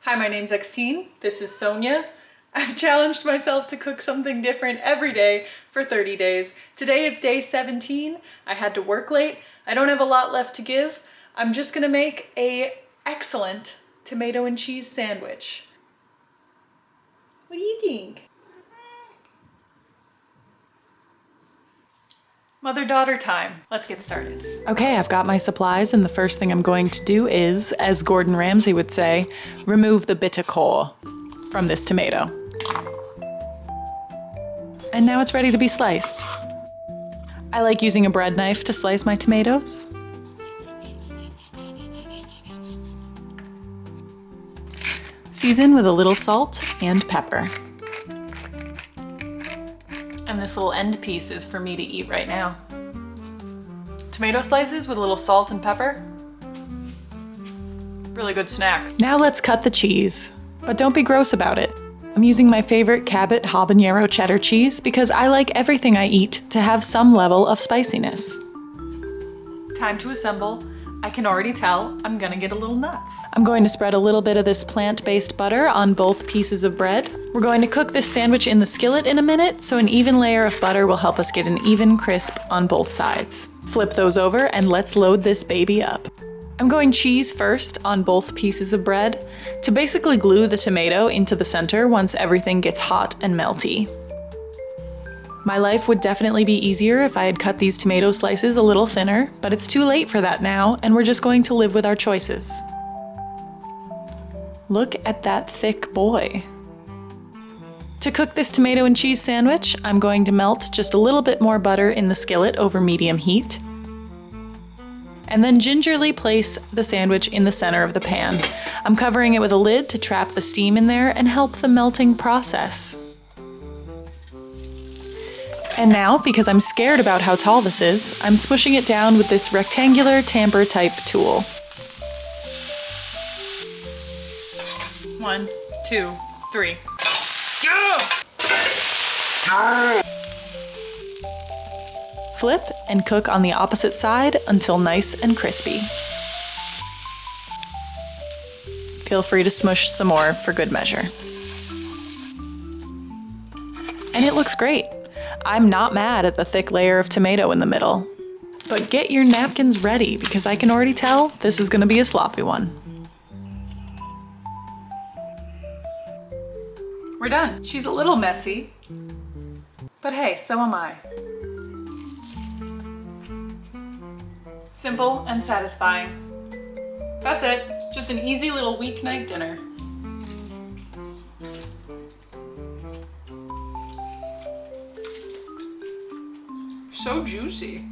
Hi, my name's Xteen. This is Sonya. I've challenged myself to cook something different every day for 30 days. Today is day 17. I had to work late. I don't have a lot left to give. I'm just gonna make an excellent tomato and cheese sandwich. What do you think? Mother-daughter time. Let's get started. Okay, I've got my supplies, and the first thing I'm going to do is, as Gordon Ramsay would say, remove the bitter core from this tomato. And now it's ready to be sliced. I like using a bread knife to slice my tomatoes. Season with a little salt and pepper. And this little end piece is for me to eat right now. Tomato slices with a little salt and pepper. Really good snack. Now let's cut the cheese, but don't be gross about it. I'm using my favorite Cabot habanero cheddar cheese because I like everything I eat to have some level of spiciness. Time to assemble. I can already tell I'm gonna get a little nuts. I'm going to spread a little bit of this plant-based butter on both pieces of bread. We're going to cook this sandwich in the skillet in a minute, so an even layer of butter will help us get an even crisp on both sides. Flip those over and let's load this baby up. I'm going cheese first on both pieces of bread to basically glue the tomato into the center once everything gets hot and melty. My life would definitely be easier if I had cut these tomato slices a little thinner, but it's too late for that now, and we're just going to live with our choices. Look at that thick boy. To cook this tomato and cheese sandwich, I'm going to melt just a little bit more butter in the skillet over medium heat, and then gingerly place the sandwich in the center of the pan. I'm covering it with a lid to trap the steam in there and help the melting process. And now, because I'm scared about how tall this is, I'm smushing it down with this rectangular tamper type tool. 1, 2, 3. Flip and cook on the opposite side until nice and crispy. Feel free to smush some more for good measure. And it looks great. I'm not mad at the thick layer of tomato in the middle. But get your napkins ready because I can already tell this is gonna be a sloppy one. We're done. She's a little messy, but hey, so am I. Simple and satisfying. That's it. Just an easy little weeknight dinner. So juicy.